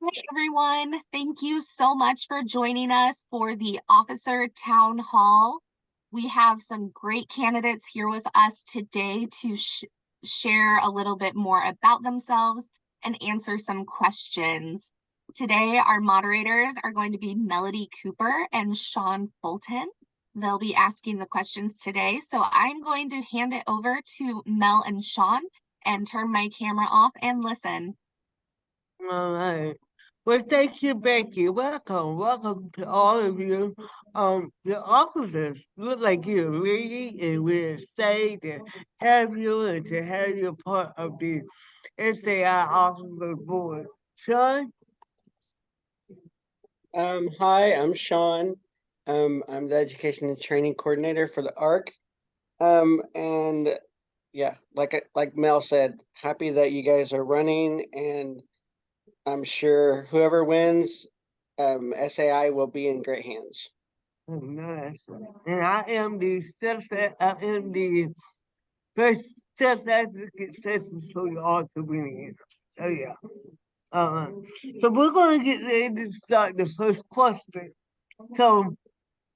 Hi, everyone. Thank you so much for joining us for the Officer Town Hall. We have some great candidates here with us today to share a little bit more about themselves and answer some questions. Today, our moderators are going to be Melody Cooper and Shawn Fulton. They'll be asking the questions today. So I'm going to hand it over to Mel and Shawn and turn my camera off and listen. All right. Well, thank you, Becky. Welcome to all of you. The officers look like you're ready and we're excited to have you and to have you part of the SAI Officer Board. Shawn? Hi, I'm Shawn. I'm the Education and Training Coordinator for the ARC. And yeah, like Mel said, happy that you guys are running, and I'm sure whoever wins, SAI will be in great hands. Oh, nice. And I am the first self-advocate session for the art community. So yeah. Uh, so we're gonna get ready to start the first question. So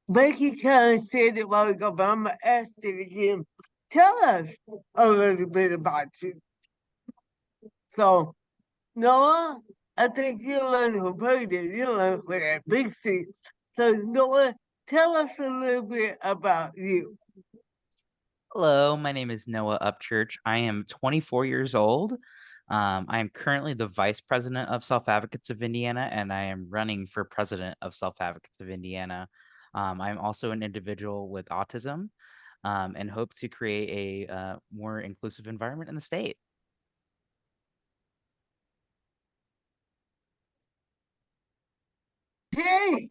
Becky kind of said it a while ago, but I'm gonna ask it again. Tell us a little bit about you. So Noah, I think you learned from Purdy, you learned from that big seat. So Noah, tell us a little bit about you. Hello, my name is Noah Upchurch. I am 24 years old. I am currently the Vice President of Self-Advocates of Indiana, and I am running for President of Self-Advocates of Indiana. I'm also an individual with autism and hope to create a more inclusive environment in the state. Hey,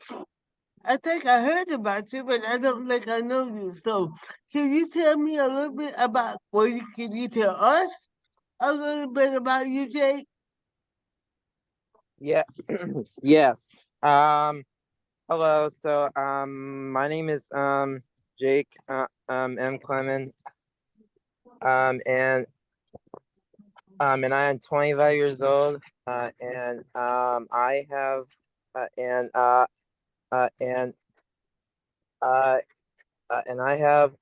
I think I heard about you, but I don't think I know you. So can you tell me a little bit about, can you tell us a little bit about you, Jake? Yeah. Yes. Hello. So my name is Jake M. Klemann. And I am 25 years old. And I have and I have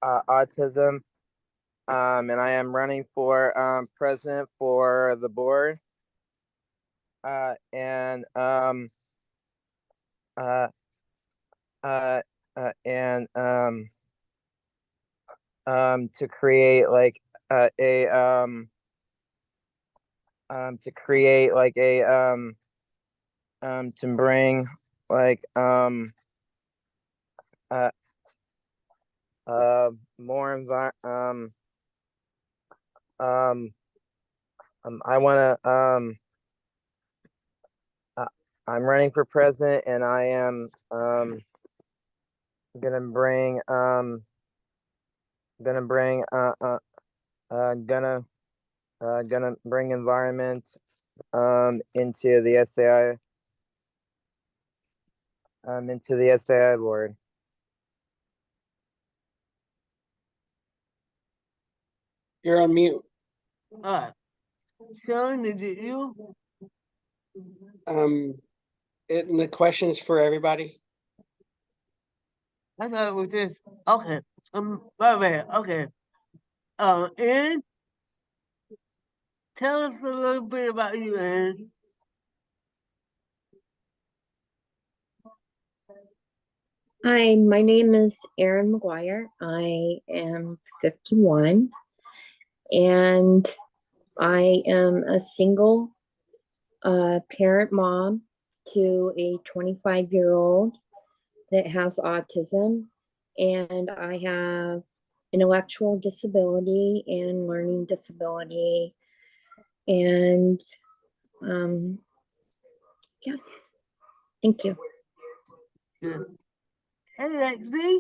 autism. And I am running for president for the board. And to create like a to create like a to bring like more I want to I'm running for president, and I am gonna bring environment into the SAI board. You're on mute. Shawn, is it you? And the question's for everybody. I thought it was just okay. My bad. Okay. And tell us a little bit about you, Ann. Hi, my name is Erin McGuire. I am 51 and I am a single parent mom to a 25-year-old that has autism, and I have intellectual disability and learning disability. And yeah, thank you. Yeah. Hey, Lexi,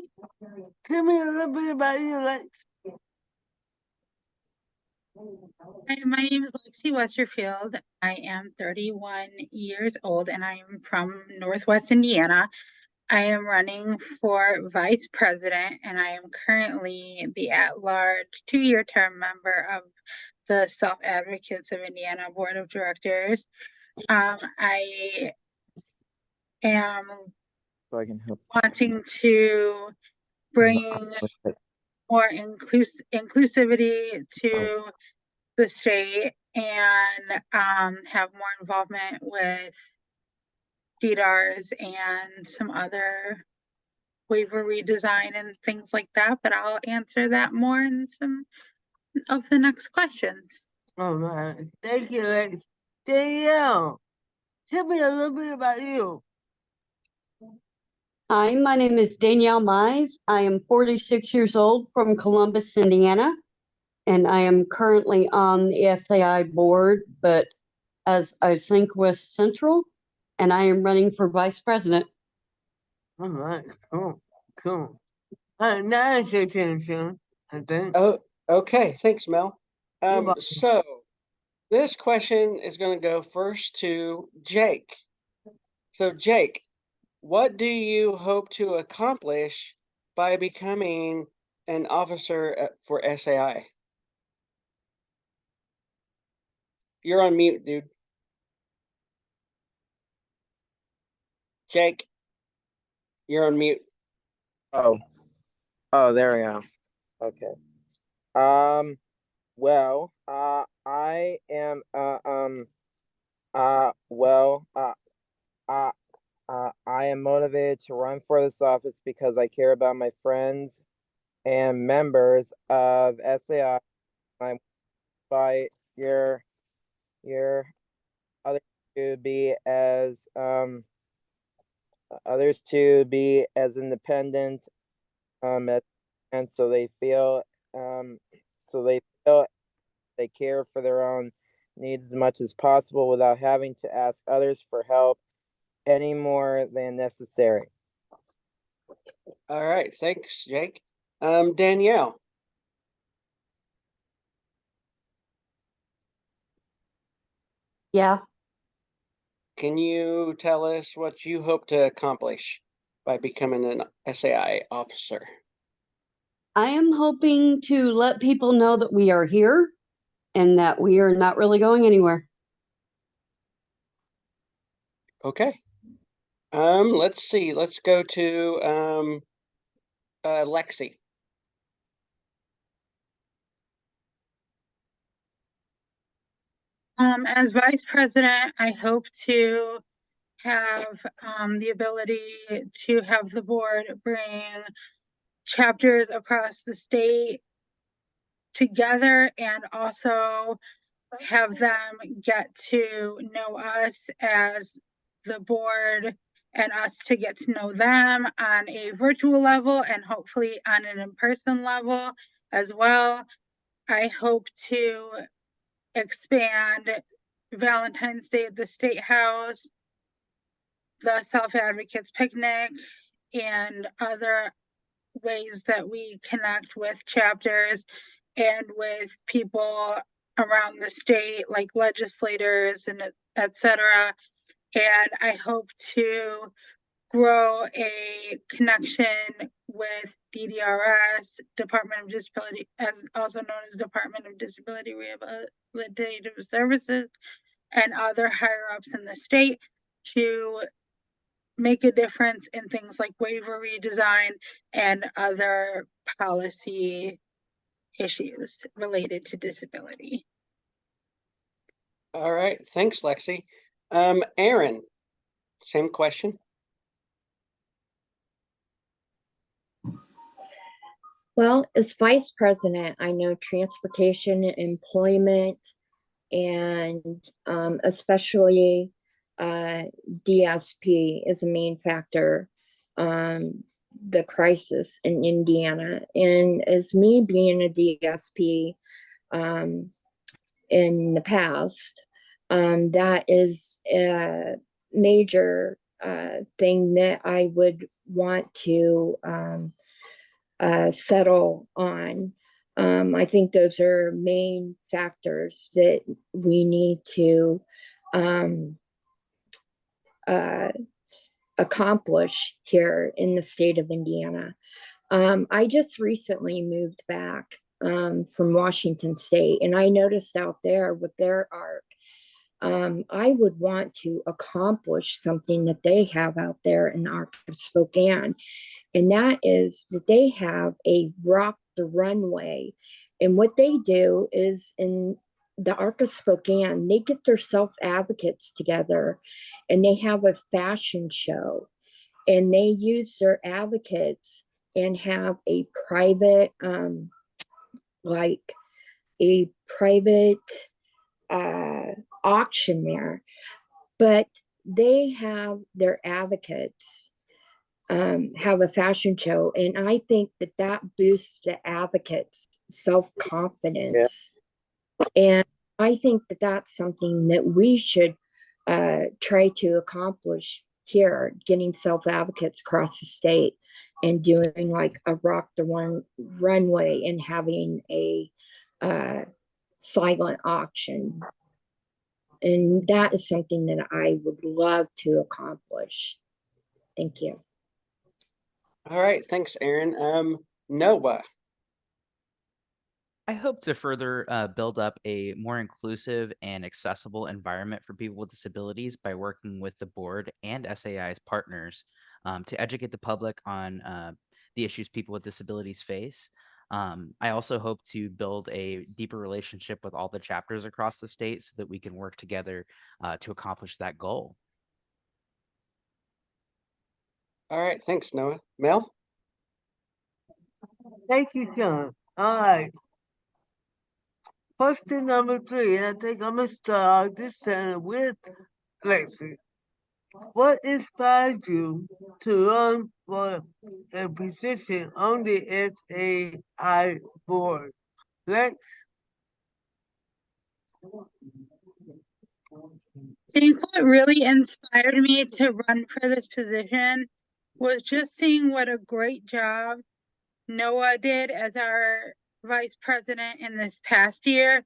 tell me a little bit about you, Lex. Hi, my name is Lexi Westerfield. I am 31 years old and I am from Northwest Indiana. I am running for vice president and I am currently the at-large 2-year term member of the Self-Advocates of Indiana Board of Directors. I am So I can help. wanting to bring more inclusivity to the state and have more involvement with DDARs and some other waiver redesign and things like that, but I'll answer that more in some of the next questions. All right. Thank you, Lex. Danielle, tell me a little bit about you. Hi, my name is Danie'l Mize. I am 46 years old from Columbus, Indiana, and I am currently on the SAI board, but as I think West Central, and I am running for vice president. All right, cool, cool. Now it's your turn, Shawn, I think. Oh, okay. Thanks, Mel. welcome. So this question is going to go first to Jake. So Jake, what do you hope to accomplish by becoming an officer for SAI? You're on mute, dude. Jake, you're on mute. Oh, there we go. Okay. Well, I am, I am motivated to run for this office because I care about my friends and members of SAI. I by your other to be as others to be as independent and so they feel they care for their own needs as much as possible without having to ask others for help any more than necessary. All right, thanks, Jake. Danielle. Yeah, Can you tell us what you hope to accomplish by becoming an SAI officer? I am hoping to let people know that we are here and that we are not really going anywhere. Okay. Let's see. Let's go to Lexi. As vice president, I hope to have the ability to have the board bring chapters across the state together and also have them get to know us as the board and us to get to know them on a virtual level and hopefully on an in-person level as well. I hope to expand Valentine's Day at the State House, the Self-Advocates Picnic, and other ways that we connect with chapters and with people around the state, like legislators and et cetera. And I hope to grow a connection with DDRS, Department of Disability, as also known as Department of Disability Rehabilitative Services, and other higher ups in the state to make a difference in things like waiver redesign and other policy issues related to disability. All right, thanks, Lexi. Erin, same question. Well, as vice president, I know transportation, employment, and especially DSP is a main factor, the crisis in Indiana. And as me being a DSP in the past, that is a major thing that I would want to settle on. I think those are main factors that we need to accomplish here in the state of Indiana. I just recently moved back from Washington State, and I noticed out there with their ARC I would want to accomplish something that they have out there in Arc of Spokane, and that is that they have a rock the runway. And what they do is in the Arc of Spokane, they get their self-advocates together and they have a fashion show, and they use their advocates and have a private like a private auction there, but they have their advocates have a fashion show, and I think that that boosts the advocates' self-confidence. And I think that that's something that we should try to accomplish here, getting self-advocates across the state and doing like a rock the one runway and having a silent auction. And that is something that I would love to accomplish. Thank you. All right, thanks, Erin. Noah. I hope to further build up a more inclusive and accessible environment for people with disabilities by working with the board and SAI's partners to educate the public on the issues people with disabilities face. I also hope to build a deeper relationship with all the chapters across the state so that we can work together to accomplish that goal. All right, thanks, Noah. Mel? Thank you, Shawn. All right. Question number 3, and I think I'm gonna start out this time with Lexi. What inspired you to run for a position on the SAI board? Lex? I think what really inspired me to run for this position was just seeing what a great job Noah did as our vice president in this past year,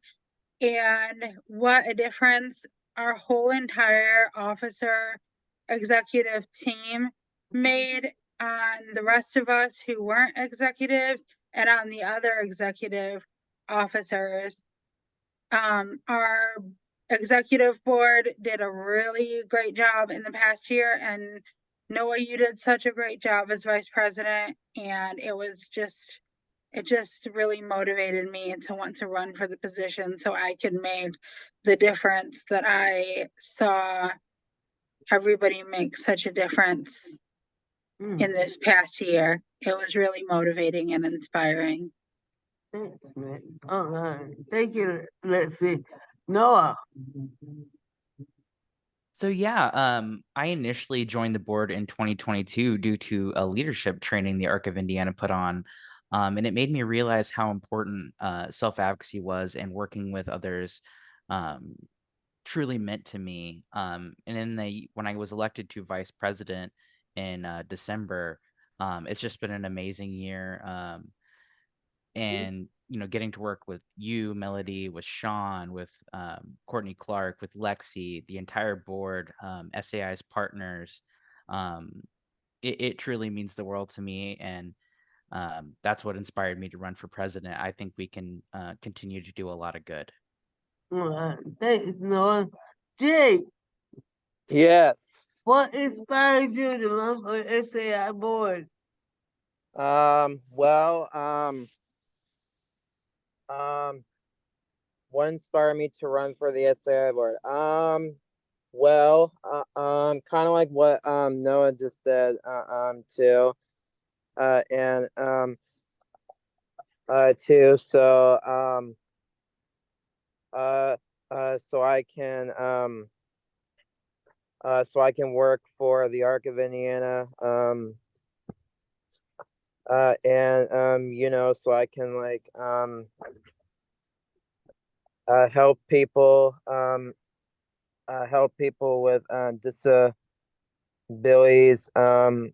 and what a difference our whole entire officer executive team made on the rest of us who weren't executives and on the other executive officers. Our executive board did a really great job in the past year, and Noah, you did such a great job as vice president, and it just really motivated me to want to run for the position so I could make the difference that I saw everybody make such a difference in this past year. It was really motivating and inspiring. Thanks, Lex. All right. Thank you, Lexi. Noah? So yeah, I initially joined the board in 2022 due to a leadership training the Arc of Indiana put on. And it made me realize how important self-advocacy was, and working with others truly meant to me. And when I was elected to vice president in December, it's just been an amazing year. And getting to work with you, Melody, with Shawn, with Courtney Clark, with Lexi, the entire board, SAI's partners, it truly means the world to me. And that's what inspired me to run for president. I think we can continue to do a lot of good. All right. Thanks, Noah. Jake, Yes. what inspired you to run for SAI board? What inspired me to run for the SAI board? Kind of like what Noah just said, too. Too. So I can work for the Arc of Indiana, so I can help people with disabilities, and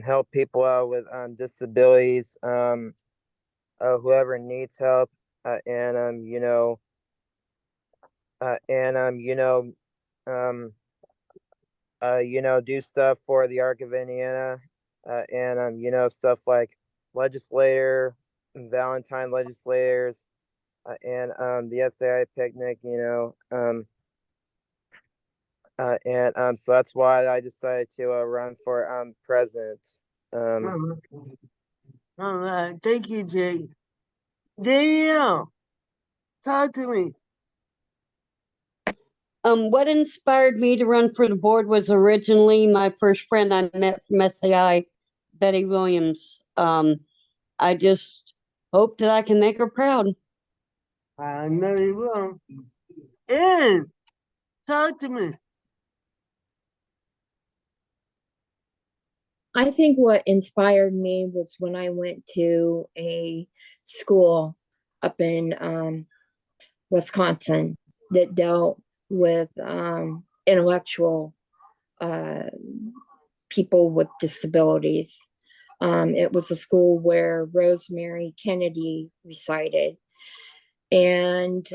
help people out with disabilities, whoever needs help, do stuff for the Arc of Indiana, stuff like legislator, Valentine legislators, and the SAI picnic, So that's why I decided to run for president. All right, thank you, Jake. Danielle, talk to me. What inspired me to run for the board was originally my first friend I met from SAI, Betty Williams. I just hope that I can make her proud. I know you will. Erin, talk to me. I think what inspired me was when I went to a school up in Wisconsin that dealt with intellectual people with disabilities. It was a school where Rosemary Kennedy resided. And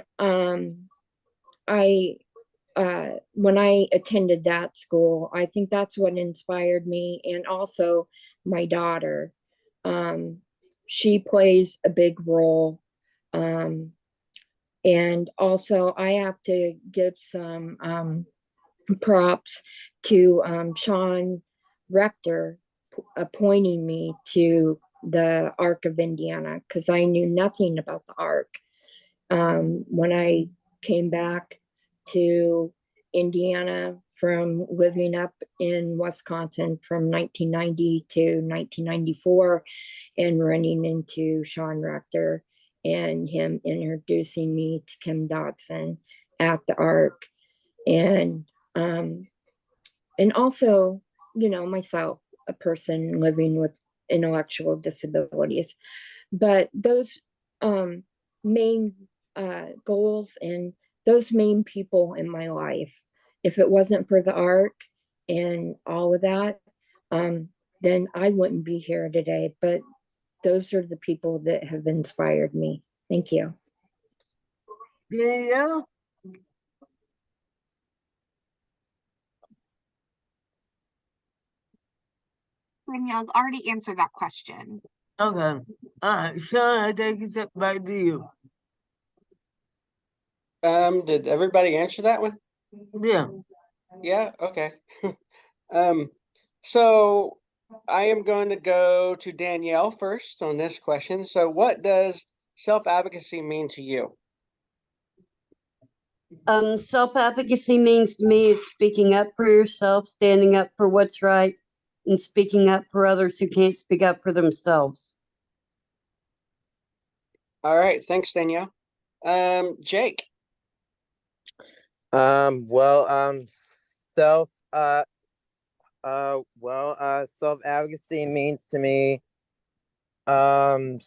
when I attended that school, I think that's what inspired me. And also my daughter, she plays a big role. And also I have to give some props to Shawn Rector appointing me to the Arc of Indiana, because I knew nothing about the Arc. When I came back to Indiana from living up in Wisconsin from 1990 to 1994 and running into Shawn Rector and him introducing me to Kim Dotson at the Arc. And also, myself, a person living with intellectual disabilities. But those main goals and those main people in my life, if it wasn't for the Arc and all of that, then I wouldn't be here today. But those are the people that have inspired me. Thank you. Danielle? Danielle already answered that question. Okay. All right, Shawn, I take it back to you. Did everybody answer that one? Yeah. Yeah, okay. So I am going to go to Danielle first on this question. So what does self-advocacy mean to you? Self-advocacy means to me is speaking up for yourself, standing up for what's right, and speaking up for others who can't speak up for themselves. All right, thanks, Danielle. Jake. Self-advocacy means to me to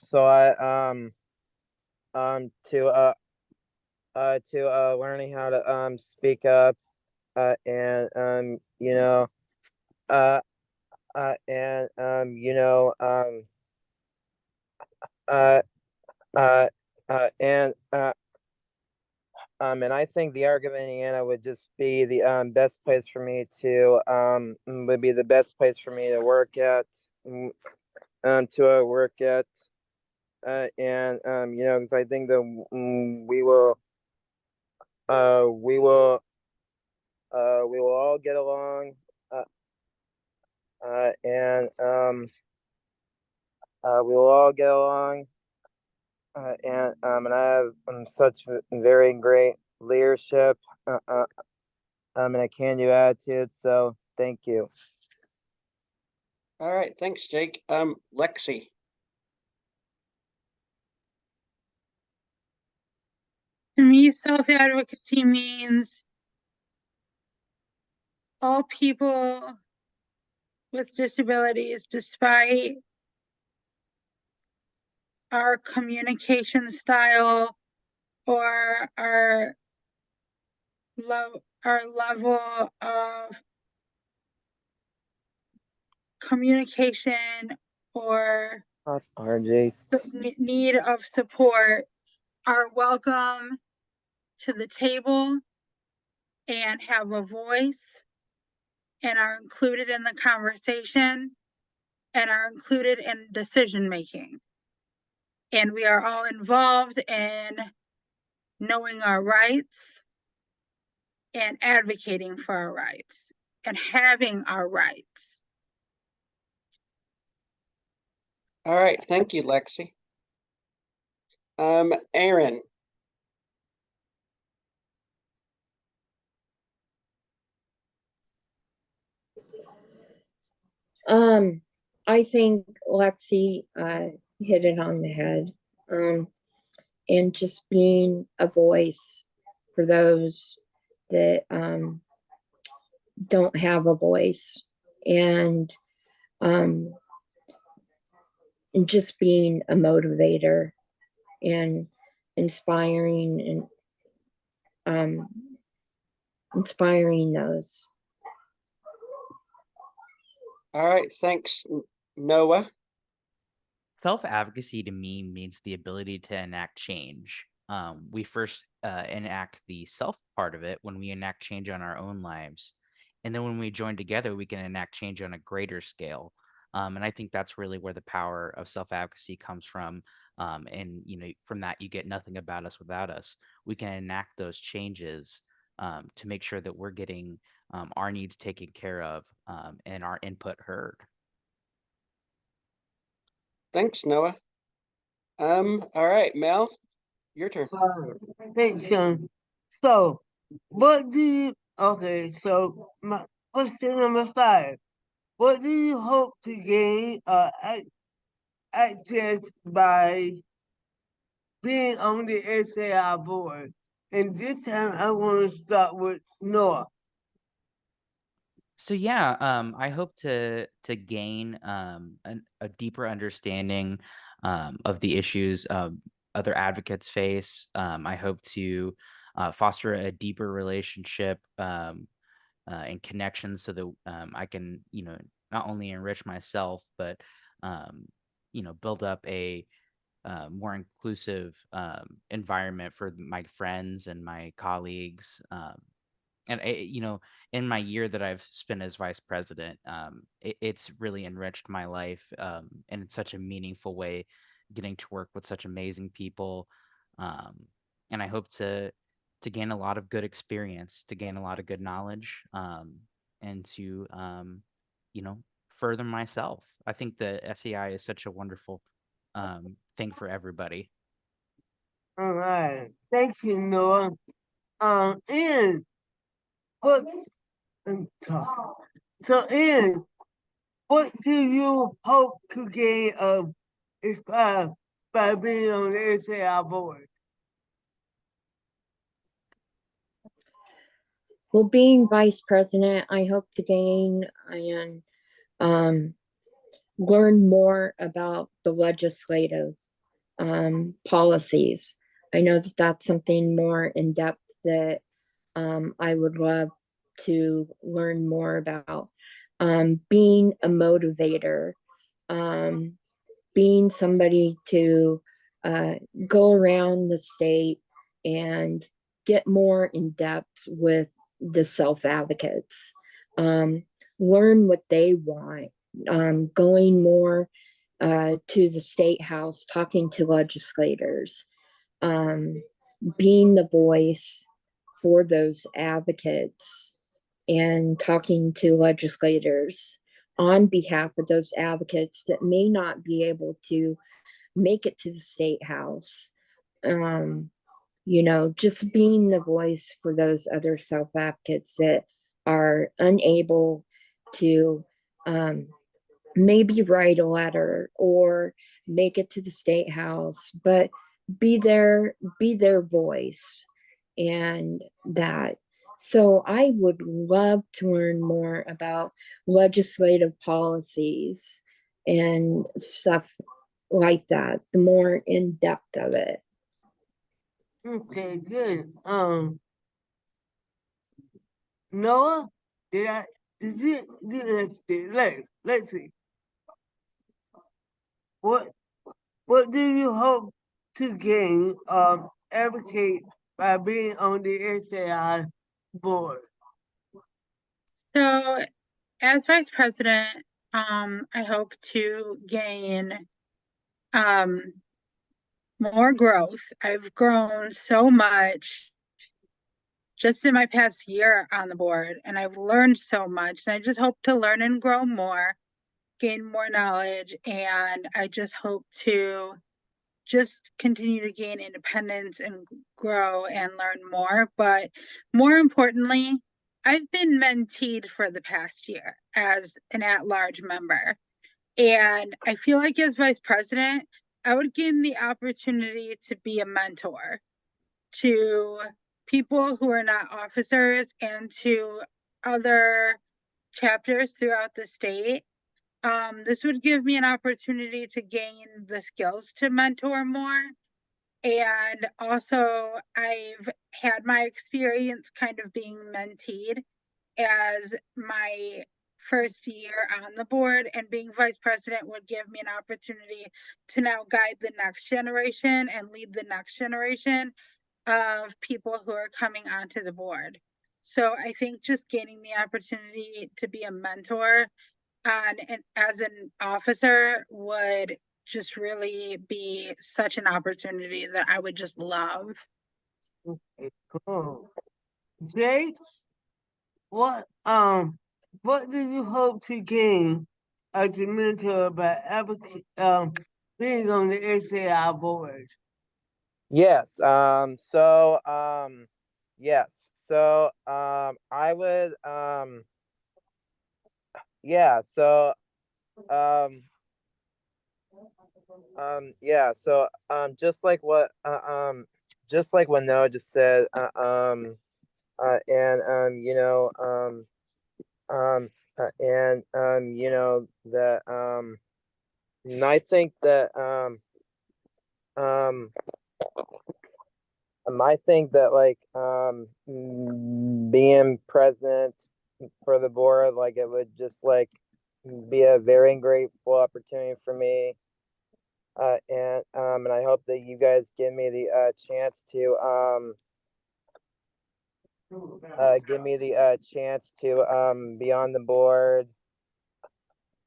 learning how to speak up and and and I think the Arc of Indiana would just be the best place for me to would be the best place for me to work at, and because I think that we will all get along, and we will all get along, and I have such very great leadership, and a can-do attitude. So thank you. All right, thanks, Jake. Lexi. To me, self-advocacy means all people with disabilities, despite our communication style or our level of communication or RJ. need of support, are welcome to the table and have a voice and are included in the conversation and are included in decision making. And we are all involved in knowing our rights and advocating for our rights and having our rights. All right, thank you, Lexi. Erin. I think Lexi hit it on the head. And just being a voice for those that don't have a voice, and just being a motivator and inspiring inspiring those. All right, thanks, Noah. Self-advocacy to me means the ability to enact change. We first enact the self part of it when we enact change on our own lives. And then when we join together, we can enact change on a greater scale. And I think that's really where the power of self-advocacy comes from. And, from that, you get nothing about us without us. We can enact those changes to make sure that we're getting our needs taken care of and our input heard. Thanks, Noah. All right, Mel, your turn. Thanks, Shawn. So, what do you, okay, so my question number 5. What do you hope to gain access by being on the SAI board? And this time I want to start with Noah. So yeah, I hope to gain a deeper understanding of the issues other advocates face. I hope to foster a deeper relationship and connection so that I can, not only enrich myself, but build up a more inclusive environment for my friends and my colleagues. And in my year that I've spent as vice president, it's really enriched my life in such a meaningful way, getting to work with such amazing people. And I hope to gain a lot of good experience, to gain a lot of good knowledge, and to further myself. I think the SEI is such a wonderful thing for everybody. All right. Thank you, Noah. And what, so Ian, what do you hope to gain by being on the SAI board? Well, being vice president, I hope to gain and learn more about the legislative policies. I know that that's something more in depth that I would love to learn more about. Being a motivator, being somebody to go around the state and get more in depth with the self-advocates, learn what they want, going more to the state house, talking to legislators, being the voice for those advocates and talking to legislators on behalf of those advocates that may not be able to make it to the state house. Just being the voice for those other self-advocates that are unable to maybe write a letter or make it to the state house, but be their voice. And that, so I would love to learn more about legislative policies and stuff like that, the more in depth of it. Okay, good. Noah, let's see. What do you hope to gain advocate by being on the SAI board? So as vice president, I hope to gain more growth. I've grown so much just in my past year on the board, and I've learned so much, and I just hope to learn and grow more, gain more knowledge, and I just hope to just continue to gain independence and grow and learn more. But more importantly, I've been menteed for the past year as an at-large member. And I feel like as vice president, I would gain the opportunity to be a mentor to people who are not officers and to other chapters throughout the state. This would give me an opportunity to gain the skills to mentor more. And also, I've had my experience kind of being menteed as my first year on the board, and being vice president would give me an opportunity to now guide the next generation and lead the next generation of people who are coming onto the board. So I think just gaining the opportunity to be a mentor and as an officer would just really be such an opportunity that I would just love. Cool. Jake, what do you hope to gain as a mentor by being on the SAI board? Yes. Yes. So, I would, yeah. So, yeah. So, just like what Noah just said, and that, and I think that, like, being present for the board, like, it would just like be a very grateful opportunity for me. And I hope that you guys give me the chance to be on the board,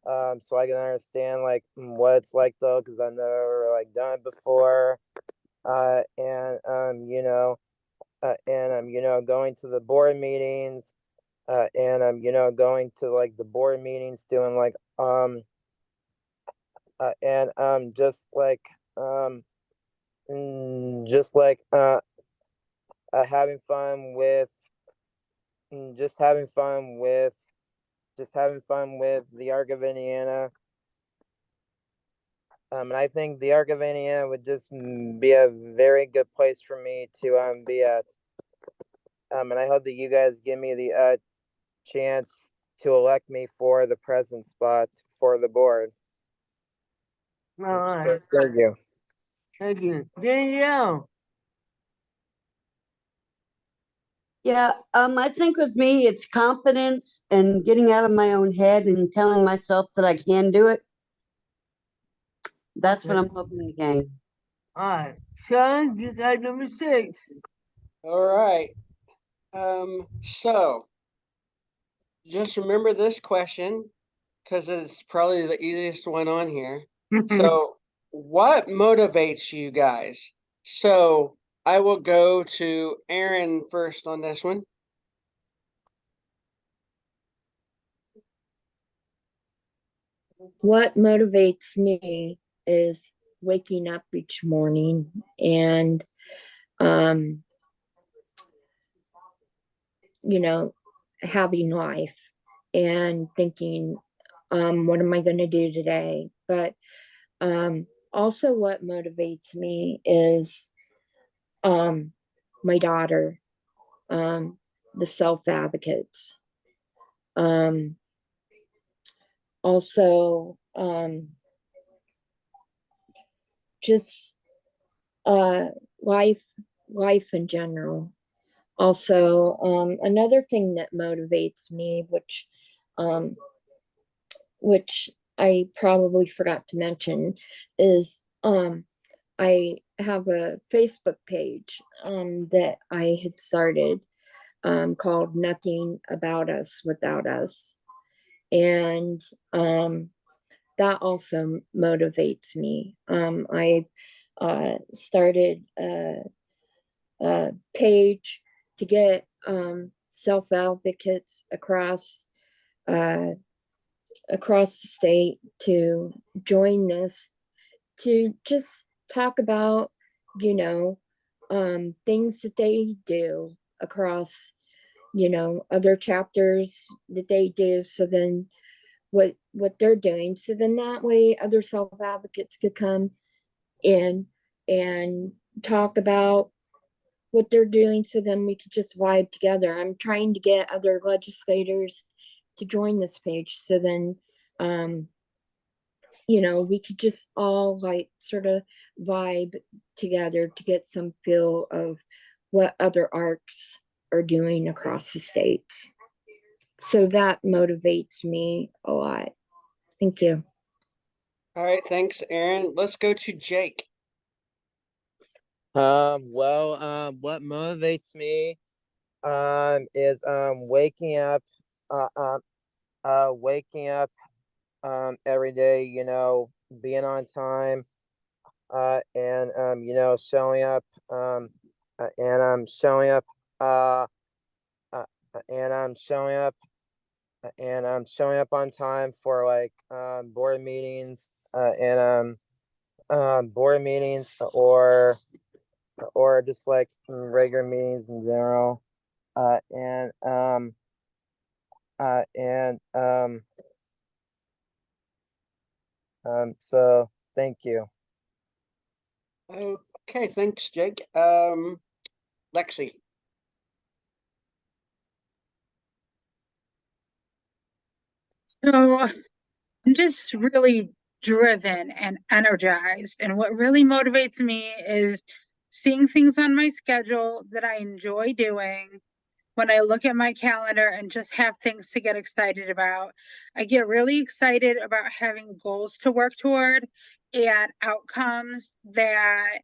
so I can understand like what it's like, though, because I've never like done it before. And going to the board meetings, and going to like the board meetings, doing like just like having fun with the Arc of Indiana. And I think the Arc of Indiana would just be a very good place for me to be at. And I hope that you guys give me the chance to elect me for the president spot for the board. All right. So, thank you. Thank you. Danielle. Yeah, I think with me, it's confidence and getting out of my own head and telling myself that I can do it. That's what I'm hoping to gain. All right. Shawn, you got number 6. All right. So just remember this question because it's probably the easiest one on here. So what motivates you guys? So I will go to Erin first on this one. What motivates me is waking up each morning and having life and thinking, what am I going to do today? But also what motivates me is my daughter, the self-advocates. Also, just life in general. Also, another thing that motivates me, which I probably forgot to mention, is I have a Facebook page that I had started called Nothing About Us Without Us. And that also motivates me. I started a page to get self-advocates across the state to join this, to just talk about, you know, things that they do across, you know, other chapters that they do. So then what they're doing. So then that way other self-advocates could come in and talk about what they're doing. So then we could just vibe together. I'm trying to get other legislators to join this page. So then, you know, we could just all like sort of vibe together to get some feel of what other arcs are doing across the states. So that motivates me a lot. Thank you. All right, thanks, Erin. Let's go to Jake. What motivates me is waking up every day, you know, being on time, and you know, showing up and I'm showing up and I'm showing up and I'm showing up on time for like board meetings and board meetings or just like regular meetings in general, and so thank you. Okay, thanks, Jake. Lexi. So I'm just really driven and energized. And what really motivates me is seeing things on my schedule that I enjoy doing. When I look at my calendar and just have things to get excited about, I get really excited about having goals to work toward and outcomes that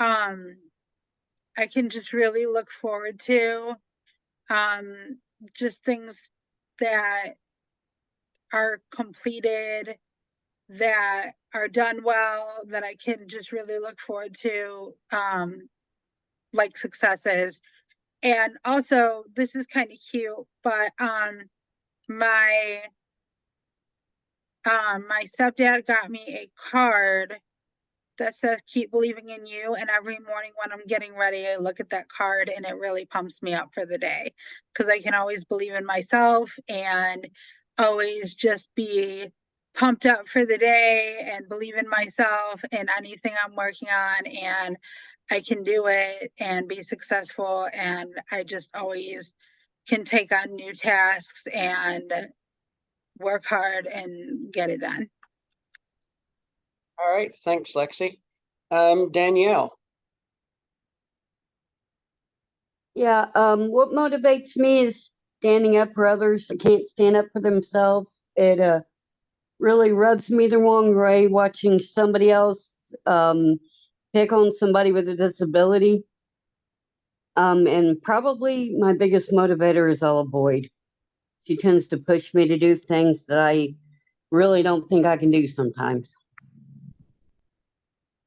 I can just really look forward to. Just things that are completed, that are done well, that I can just really look forward to, like successes. And also, this is kind of cute, but my my stepdad got me a card that says keep believing in you, and every morning when I'm getting ready I look at that card and it really pumps me up for the day, because I can always believe in myself and always just be pumped up for the day and believe in myself and anything I'm working on, and I can do it and be successful, and I just always can take on new tasks and work hard and get it done. All right, thanks, Lexi. Danielle. Yeah, what motivates me is standing up for others that can't stand up for themselves. It really rubs me the wrong way watching somebody else pick on somebody with a disability. And probably my biggest motivator is Ella Boyd. She tends to push me to do things that I really don't think I can do sometimes.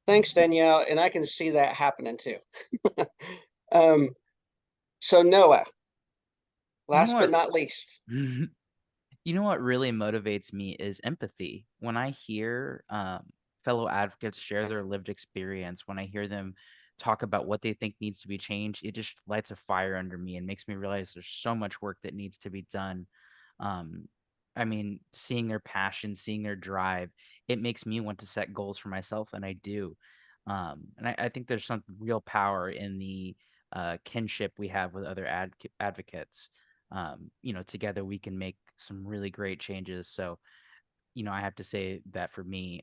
Thanks, Danielle, and I can see that happening too. So Noah, last but not least. You know what really motivates me is empathy. When I hear fellow advocates share their lived experience, when I hear them talk about what they think needs to be changed, it just lights a fire under me and makes me realize there's so much work that needs to be done. Um, I mean, seeing their passion, seeing their drive, it makes me want to set goals for myself, and I do. And I think there's some real power in the kinship we have with other advocates. You know, together we can make some really great changes. So, you know, I have to say that for me,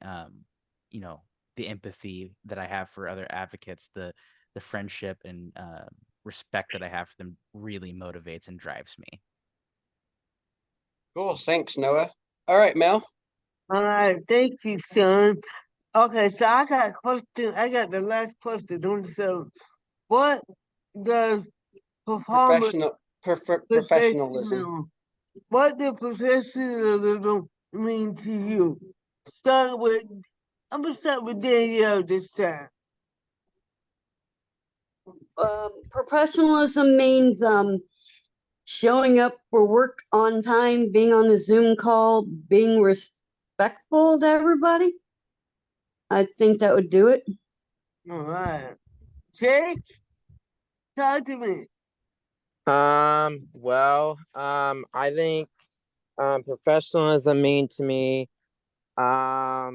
you know, the empathy that I have for other advocates, the friendship and respect that I have for them really motivates and drives me. Cool, thanks, Noah. All right, Mel. All right, thank you, Shawn. Okay, so I got a question. I got the last question on the show. What does performance Professionalism. What does professionalism mean to you? I'm gonna start with Danielle this time. Professionalism means showing up for work on time, being on a Zoom call, being respectful to everybody. I think that would do it. All right. Jake, talk to me. I think professionalism mean to me, what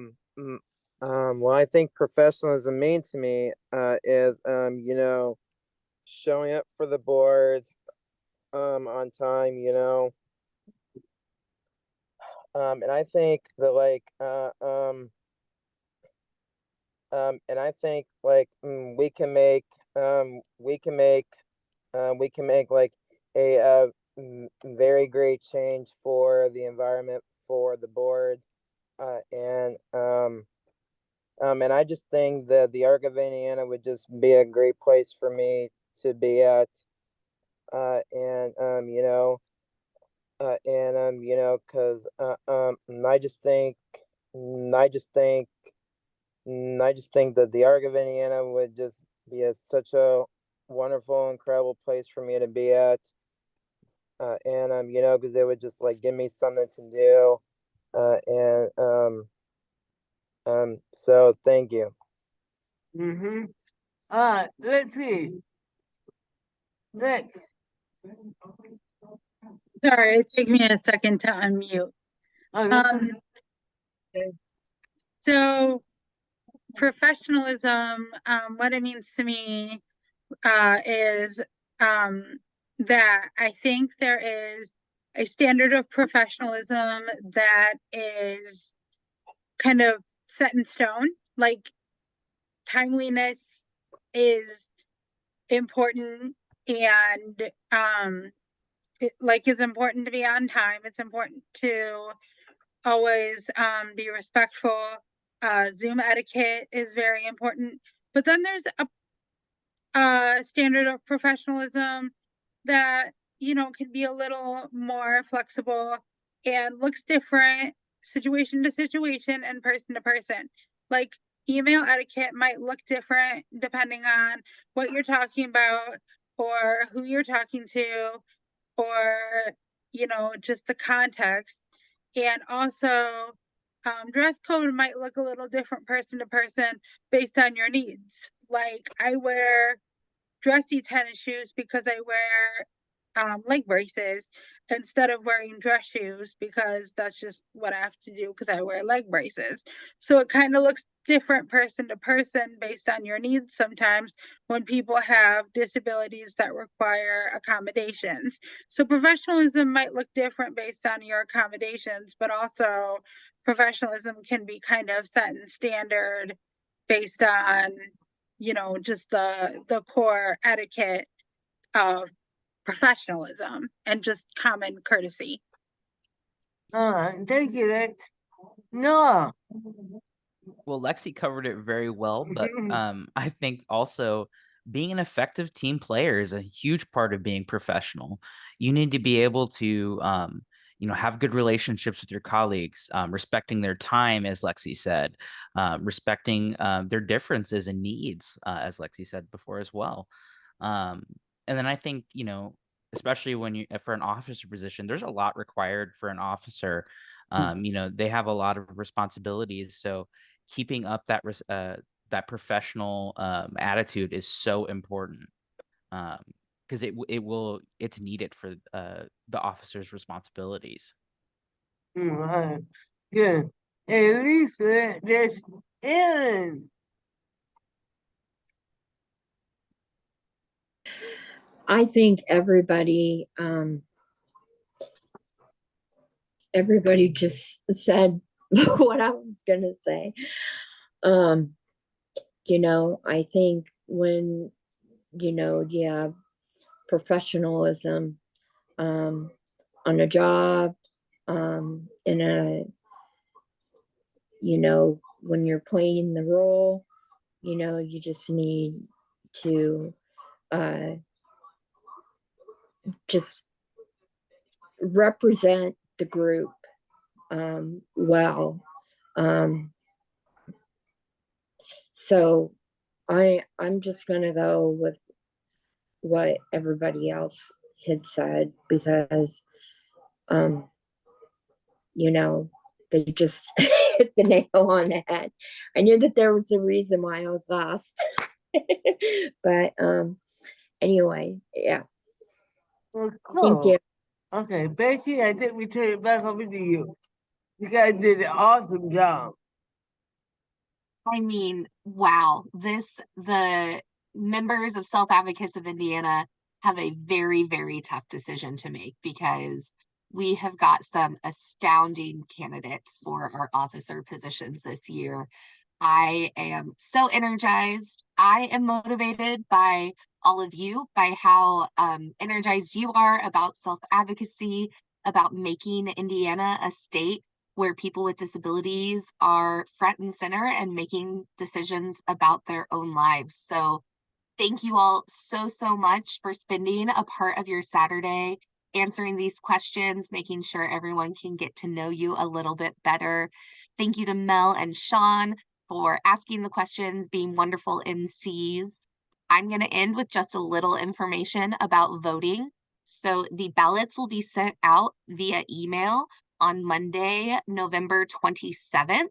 I think professionalism mean to me is you know, showing up for the board on time, you know. And I think that and I think we can make like a very great change for the environment, for the board, and I just think that the Arc of Indiana would just be a great place for me to be at, and you know, because I just think, I just think that the Arc of Indiana would just be such a wonderful, incredible place for me to be at. And you know, because it would just like give me something to do. So thank you. Mm-hmm. All right, let's see. Next. Sorry, it took me a second to unmute. Oh, that's Um, so professionalism, what it means to me, is that I think there is a standard of professionalism that is kind of set in stone. Like timeliness is important, and it's important to be on time. It's important to always be respectful. Zoom etiquette is very important. But then there's a standard of professionalism that, you know, can be a little more flexible and looks different situation to situation and person to person. Like email etiquette might look different depending on what you're talking about or who you're talking to, or, you know, just the context. And also, dress code might look a little different person to person based on your needs. Like I wear dressy tennis shoes because I wear leg braces instead of wearing dress shoes because that's just what I have to do because I wear leg braces. So it kind of looks different person to person based on your needs sometimes when people have disabilities that require accommodations. So professionalism might look different based on your accommodations, but also professionalism can be kind of set in standard based on, you know, just the core etiquette of professionalism and just common courtesy. all right. Thank you, Lex. Noah. Well, Lexi covered it very well, but I think also being an effective team player is a huge part of being professional. You need to be able to, have good relationships with your colleagues, respecting their time, as Lexi said, respecting their differences and needs, as Lexi said before as well. And then I think, especially when for an officer position, there's a lot required for an officer. They have a lot of responsibilities, so keeping up that professional attitude is so important, because it's needed for the officer's responsibilities. All right. Good. At least there's Erin. I think everybody just said what I was gonna say. I think when you have professionalism on a job, in a when you're playing the role, you just need to just represent the group well. So I'm just gonna go with what everybody else had said, because, you know, they just hit the nail on the head. I knew that there was a reason why I was lost. But anyway, yeah, Well, thank cool. you. Okay, Becky, I think we turn it back over to you. You guys did an awesome job. I mean, wow, the members of Self Advocates of Indiana have a very, very tough decision to make, because we have got some astounding candidates for our officer positions this year. I am so energized. I am motivated by all of you, by how energized you are about self-advocacy, about making Indiana a state where people with disabilities are front and center and making decisions about their own lives. So thank you all so much for spending a part of your Saturday answering these questions, making sure everyone can get to know you a little bit better. Thank you to Mel and Shawn for asking the questions, being wonderful MCs. I'm going to end with just a little information about voting. So the ballots will be sent out via email on Monday, November 27th.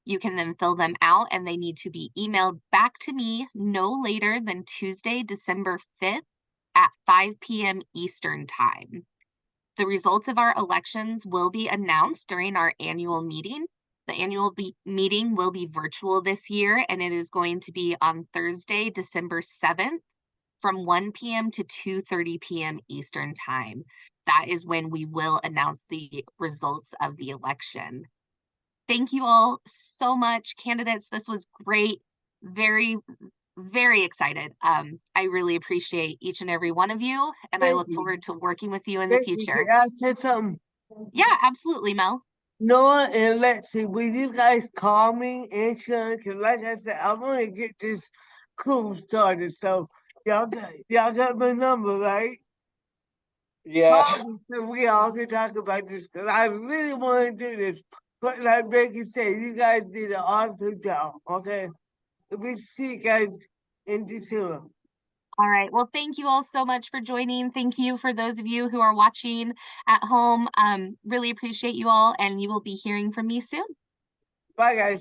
You can then fill them out, and they need to be emailed back to me no later than Tuesday, December 5th at 5 p.m. Eastern Time. The results of our elections will be announced during our annual meeting. The annual meeting will be virtual this year, and it is going to be on Thursday, December 7th from 1 p.m. to 2:30 p.m. Eastern Time. That is when we will announce the results of the election. Thank you all so much, candidates. This was great. Very, very excited. I really appreciate each and every one of you, and I look forward to working with you in the Becky, future. can I say something? Yeah, absolutely, Mel. Noah and Lexi, will you guys call me anytime? Because like I said, I want to get this cruise started. So y'all got my number, right? Yeah. Call me so we all can talk about this, because I really want to do this. But like Becky said, you guys did an awesome job, okay? We see you guys in December. All right. Well, thank you all so much for joining. Thank you for those of you who are watching at home. Really appreciate you all, and you will be hearing from me soon. Bye, guys.